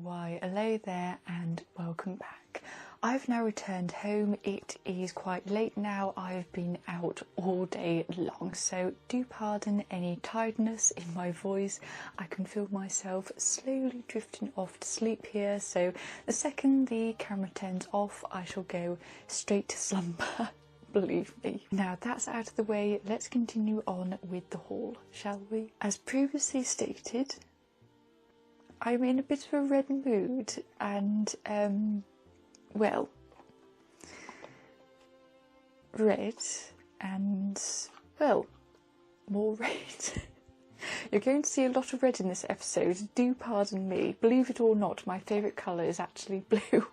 Why, hello there and welcome back. I've now returned home. It is quite late now. I've been out all day long, so do pardon any tiredness in my voice. I can feel myself slowly drifting off to sleep here, so the second the camera turns off I shall go straight to slumber. Believe me. Now that's out of the way, let's continue on with the haul, shall we? As previously stated, I'm in a bit of a red mood and, well, red and, well, more red. You're going to see a lot of red in this episode, do pardon me. Believe it or not, my favourite colour is actually blue.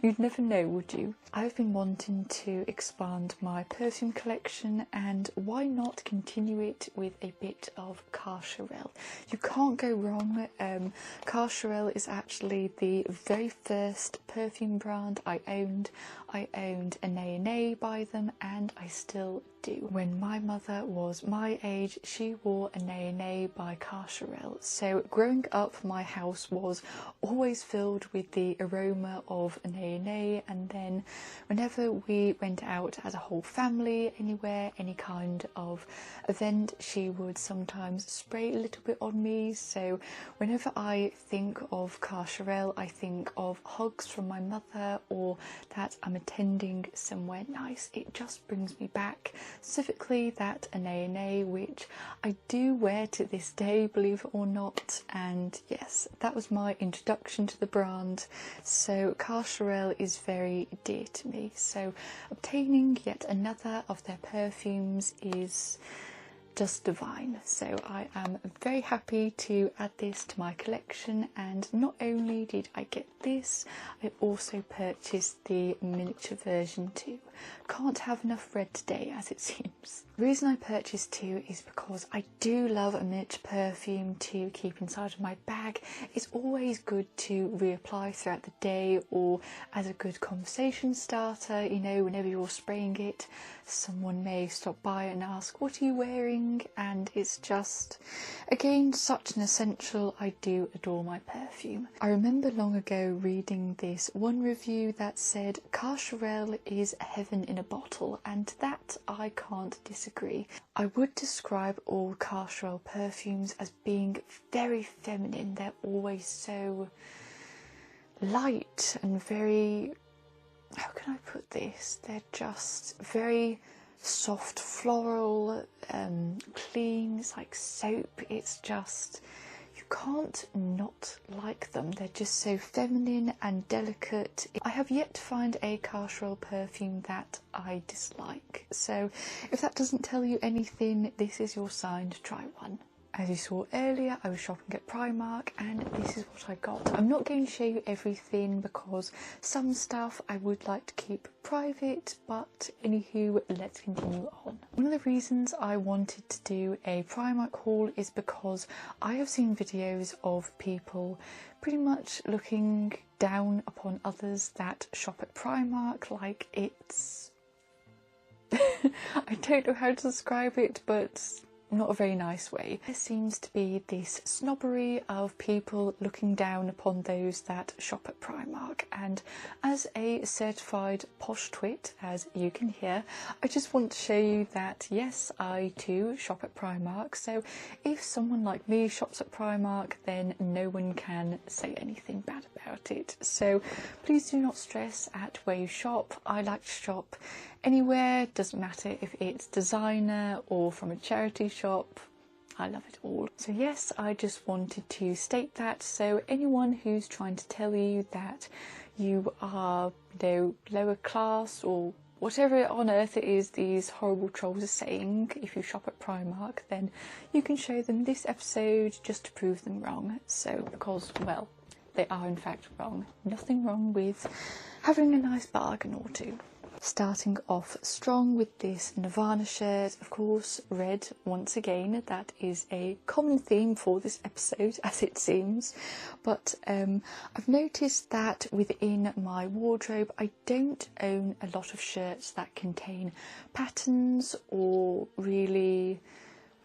You'd never know, would you? I've been wanting to expand my perfume collection, and why not continue it with a bit of Cacharel? You can't go wrong. Cacharel is actually the very first perfume brand I owned. I owned a Nirvana by them, and I still do. When my mother was my age, she wore a Nirvana by Cacharel. So growing up, my house was always filled with the aroma of a Nirvana, and then whenever we went out as a whole family, anywhere, any kind of event, she would sometimes spray a little bit on me. So whenever I think of Cacharel, I think of hugs from my mother, or that I'm attending somewhere nice. It just brings me back, specifically that Nirvana, which I do wear to this day, believe it or not. And yes, that was my introduction to the brand, so Cacharel is very dear to me. So obtaining yet another of their perfumes is just divine. So I am very happy to add this to my collection, and not only did I get this, I also purchased the miniature version too. Can't have enough red today, as it seems. The reason I purchased two is because I do love a miniature perfume to keep inside of my bag. It's always good to reapply throughout the day, or as a good conversation starter, you know, whenever you're spraying it, someone may stop by and ask, what are you wearing? And it's just, again, such an essential. I do adore my perfume. I remember long ago reading this one review that said Cacharel is heaven in a bottle, and that I can't disagree. I would describe all Cacharel perfumes as being very feminine. They're always so light and very, how can I put this? They're just very soft, floral, clean. It's like soap. It's just, you can't not like them. They're just so feminine and delicate. I have yet to find a Cacharel perfume that I dislike. So if that doesn't tell you anything, this is your sign to try one. As you saw earlier, I was shopping at Primark, and this is what I got. I'm not going to show you everything because some stuff I would like to keep private, but anywho, let's continue on. One of the reasons I wanted to do a Primark haul is because I have seen videos of people pretty much looking down upon others that shop at Primark, like it's... I don't know how to describe it, but not a very nice way. There seems to be this snobbery of people looking down upon those that shop at Primark, and as a certified posh twit, as you can hear, I just want to show you that yes, I too shop at Primark. So if someone like me shops at Primark, then no one can say anything bad about it. So please do not stress at where you shop. I like to shop anywhere, doesn't matter if it's designer or from a charity shop. I love it all. So yes, I just wanted to state that, so anyone who's trying to tell you that you are, you know, lower class or whatever on earth it is these horrible trolls are saying, if you shop at Primark, then you can show them this episode just to prove them wrong. So, because, well, they are in fact wrong. Nothing wrong with having a nice bargain or two. Starting off strong with this Nirvana shirt, of course, red once again. That is a common theme for this episode, as it seems. But I've noticed that within my wardrobe, I don't own a lot of shirts that contain patterns or really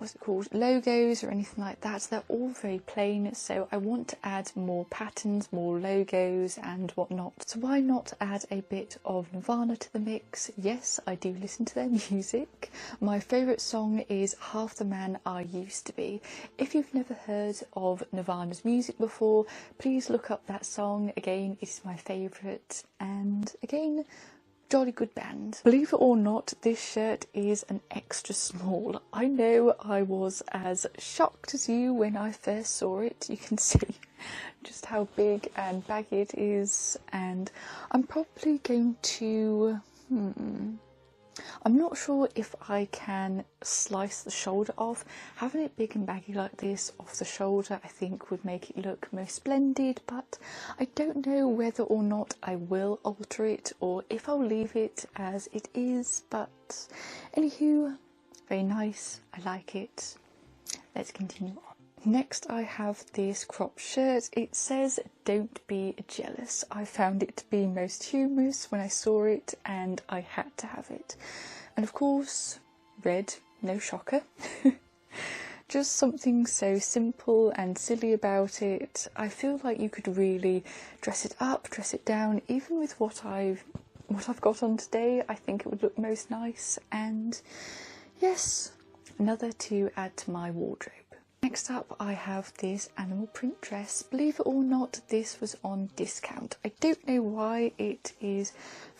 what's it called, logos or anything like that. They're all very plain, so I want to add more patterns, more logos and whatnot. So why not add a bit of Nirvana to the mix? Yes, I do listen to their music. My favourite song is Half the Man I Used to Be. If you've never heard of Nirvana's music before, please look up that song. Again, it is my favourite, and again, jolly good band. Believe it or not, this shirt is an extra small. I know I was as shocked as you when I first saw it. You can see just how big and baggy it is, and I'm probably going to... I'm not sure if I can slice the shoulder off. Having it big and baggy like this off the shoulder I think would make it look most splendid, but I don't know whether or not I will alter it or if I'll leave it as it is. But anywho, very nice, I like it. Let's continue on. Next I have this crop shirt. It says "Don't be jealous." I found it to be most humorous when I saw it and I had to have it. And of course, red, no shocker. Just something so simple and silly about it. I feel like you could really dress it up, dress it down. Even with what I've got on today, I think it would look most nice. And yes, another to add to my wardrobe. Next up I have this animal print dress. Believe it or not, this was on discount. I don't know why. It is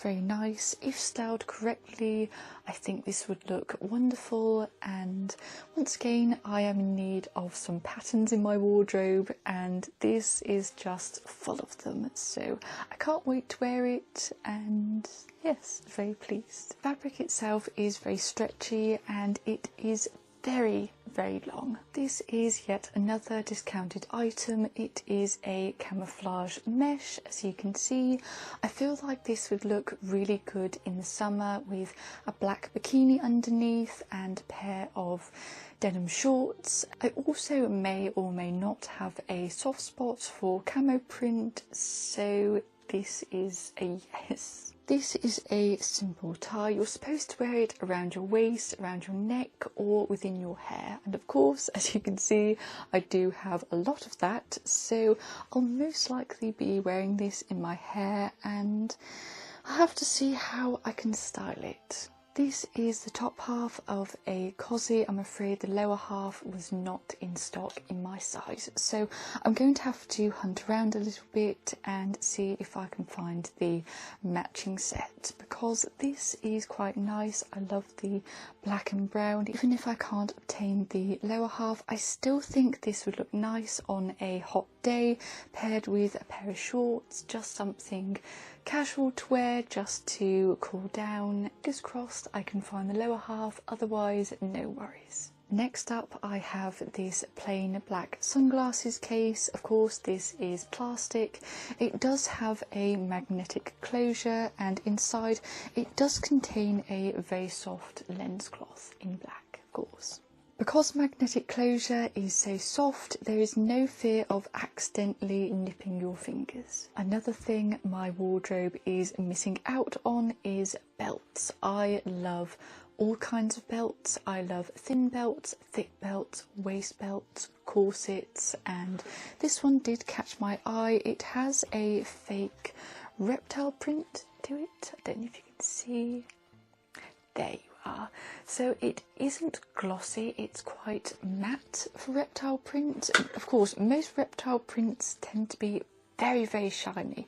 very nice. If styled correctly, I think this would look wonderful, and once again I am in need of some patterns in my wardrobe and this is just full of them, so I can't wait to wear it, and yes, very pleased. The fabric itself is very stretchy and it is very long. This is yet another discounted item. It is a camouflage mesh, as you can see. I feel like this would look really good in the summer with a black bikini underneath and a pair of denim shorts. I also may or may not have a soft spot for camo print, so this is a yes. This is a simple tie. You're supposed to wear it around your waist, around your neck, or within your hair. And of course, as you can see, I do have a lot of that, so I'll most likely be wearing this in my hair, and I'll have to see how I can style it. This is the top half of a cozy. I'm afraid the lower half was not in stock in my size, so I'm going to have to hunt around a little bit and see if I can find the matching set, because this is quite nice. I love the black and brown. Even if I can't obtain the lower half, I still think this would look nice on a hot day paired with a pair of shorts, just something casual to wear just to cool down. Fingers crossed I can find the lower half, otherwise no worries. Next up I have this plain black sunglasses case. Of course this is plastic. It does have a magnetic closure and inside it does contain a very soft lens cloth in black, of course. Because magnetic closure is so soft, there is no fear of accidentally nipping your fingers. Another thing my wardrobe is missing out on is belts. I love all kinds of belts. I love thin belts, thick belts, waist belts, corsets, and this one did catch my eye. It has a fake reptile print to it. I don't know if you can see. There you are. So it isn't glossy, it's quite matte for reptile print. Of course, most reptile prints tend to be very shiny,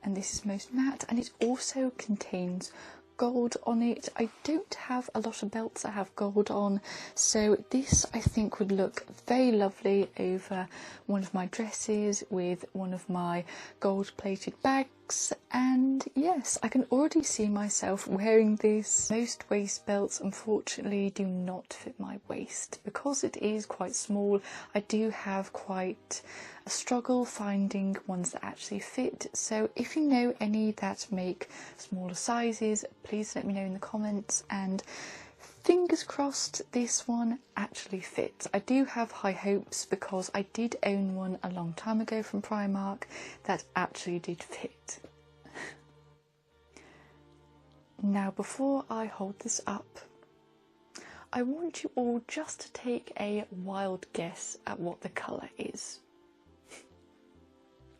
and this is most matte, and it also contains gold on it. I don't have a lot of belts that have gold on, so this I think would look very lovely over one of my dresses with one of my gold plated bags. And yes, I can already see myself wearing this. Most waist belts unfortunately do not fit my waist because it is quite small. I do have quite a struggle finding ones that actually fit, so if you know any that make smaller sizes, please let me know in the comments, and fingers crossed this one actually fits. I do have high hopes because I did own one a long time ago from Primark that actually did fit. Now before I hold this up, I want you all just to take a wild guess at what the colour is.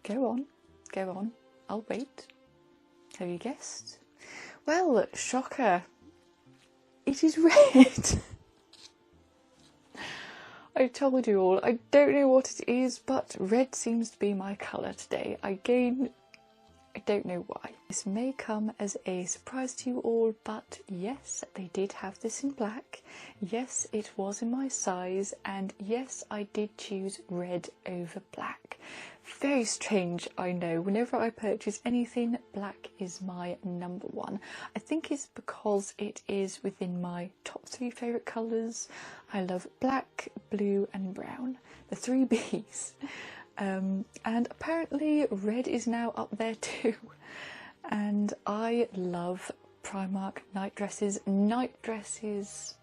Go on, I'll wait. Have you guessed? Well, shocker, it is red. I told you all, I don't know what it is, but red seems to be my colour today. Again, I don't know why. This may come as a surprise to you all, but yes, they did have this in black. Yes, it was in my size, and yes, I did choose red over black. Very strange, I know. Whenever I purchase anything, black is my number one. I think it's because it is within my top 3 favourite colours. I love black, blue and brown, the 3 Bs. And apparently red is now up there too. And I love Primark night dresses. Night dresses,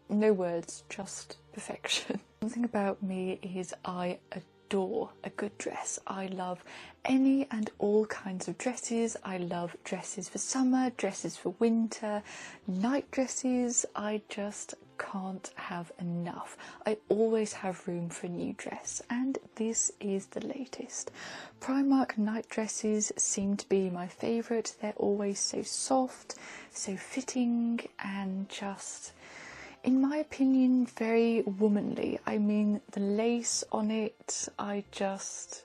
no words, just perfection. Something about me is I adore a good dress. I love any and all kinds of dresses. I love dresses for summer, dresses for winter, night dresses. I just can't have enough. I always have room for a new dress, and this is the latest. Primark night dresses seem to be my favourite. They're always so soft, so fitting, and just, in my opinion, very womanly. I mean, the lace on it, I just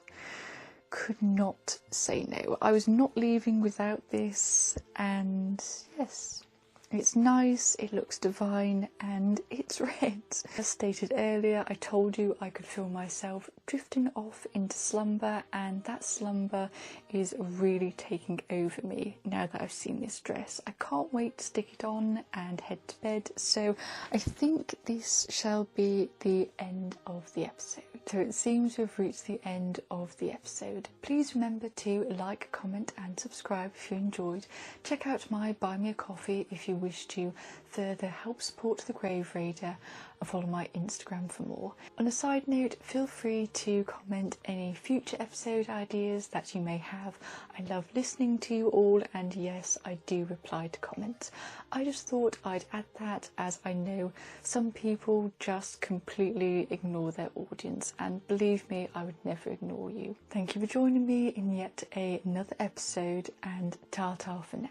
could not say no. I was not leaving without this, and yes, it's nice, it looks divine, and it's red. As stated earlier, I told you I could feel myself drifting off into slumber, and that slumber is really taking over me now that I've seen this dress. I can't wait to stick it on and head to bed, so I think this shall be the end of the episode. So it seems we've reached the end of the episode. Please remember to like, comment and subscribe if you enjoyed. Check out my Buy Me a Coffee if you wish to further help support the Grave Raider, and follow my Instagram for more. On a side note, feel free to comment any future episode ideas that you may have. I love listening to you all, and yes, I do reply to comments. I just thought I'd add that, as I know some people just completely ignore their audience, and believe me, I would never ignore you. Thank you for joining me in yet another episode, and ta-ta for now.